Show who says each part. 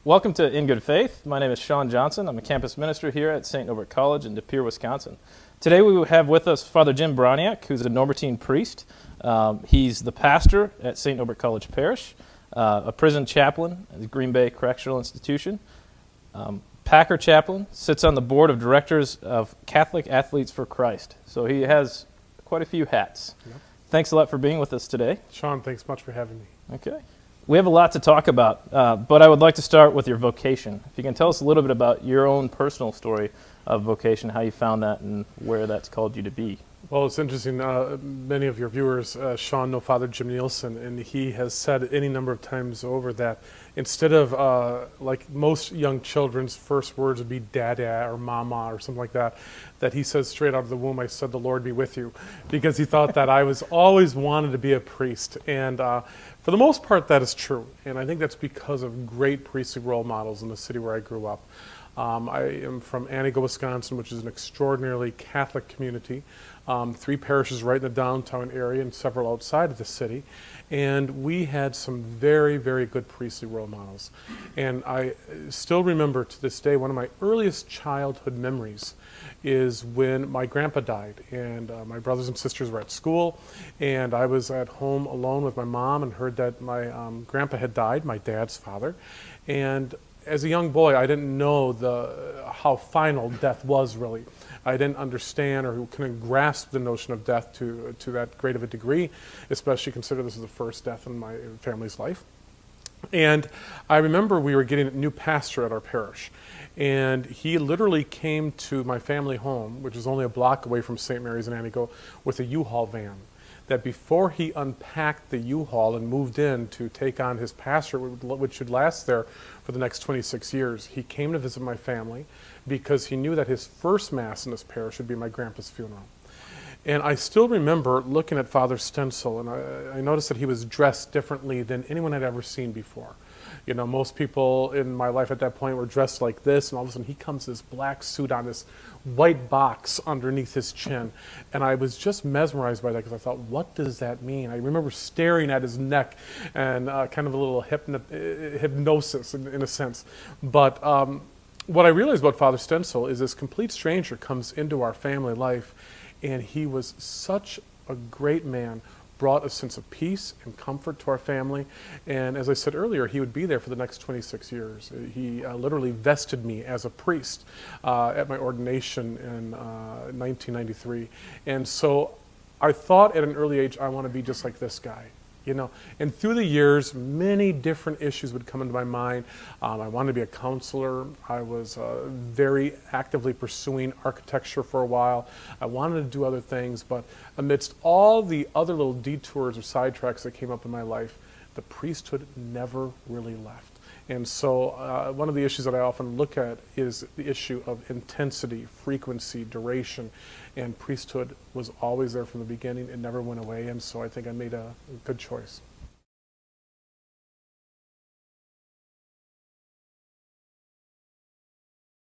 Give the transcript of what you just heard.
Speaker 1: Welcome to In Good Faith. My name is Shaun Johnson. I'm a campus minister here at St. Norbert College in De Pere, Wisconsin. Today we have with us Father Jim Baraniak, who's a Norbertine priest. He's the pastor at St. Norbert College Parish, a prison chaplain at the Green Bay Correctional Institution, Packer chaplain, sits on the board of directors of Catholic Athletes for Christ. So he has quite a few hats. Yep. Thanks a lot for being with us today.
Speaker 2: Shaun, thanks much for having me.
Speaker 1: Okay. We have a lot to talk about, but I would like to start with your vocation. If you can tell us a little bit about your own personal story of vocation, how you found that and where that's called you to be.
Speaker 2: Well, it's interesting. Many of your viewers, Shaun, know Father Jim Nielsen, and he has said any number of times over that instead of, like most young children's first words would be dada or mama or something like that, that he says straight out of the womb, I said, the Lord be with you, because he thought that I was always wanted to be a priest. And for the most part, that is true. And I think that's because of great priestly role models in the city where I grew up. I am from Antigo, Wisconsin, which is an extraordinarily Catholic community. 3 parishes right in the downtown area and several outside of the city. And we had some very, very good priestly role models. And I still remember to this day, one of my earliest childhood memories is when my grandpa died. And my brothers and sisters were at school. And I was at home alone with my mom and heard that my grandpa had died, my dad's father. And as a young boy, I didn't know how final death was, really. I didn't understand or couldn't grasp the notion of death to that great of a degree, especially consider this is the first death in my family's life. And I remember we were getting a new pastor at our parish, and he literally came to my family home, which is only a block away from St. Mary's in Antigo, with a U-Haul van. That before he unpacked the U-Haul and moved in to take on his pastorate, which should last there for the next 26 years, he came to visit my family because he knew that his first Mass in this parish would be my grandpa's funeral. And I still remember looking at Father Stencil, and I noticed that he was dressed differently than anyone had ever seen before. You know, most people in my life at that point were dressed like this, and all of a sudden he comes in this black suit on this white box underneath his chin. And I was just mesmerized by that because I thought, what does that mean? I remember staring at his neck and kind of a little hypnosis in a sense. But what I realized about Father Stencil is this complete stranger comes into our family life, and he was such a great man, brought a sense of peace and comfort to our family. And as I said earlier, he would be there for the next 26 years. He literally vested me as a priest at my ordination in 1993. And so I thought at an early age, I want to be just like this guy. You know, and through the years, many different issues would come into my mind. I wanted to be a counselor. I was very actively pursuing architecture for a while. I wanted to do other things, but amidst all the other little detours or sidetracks that came up in my life, the priesthood never really left. And so one of the issues that I often look at is the issue of intensity, frequency, duration, and priesthood was always there from the beginning. It never went away, and so I think I made a good choice.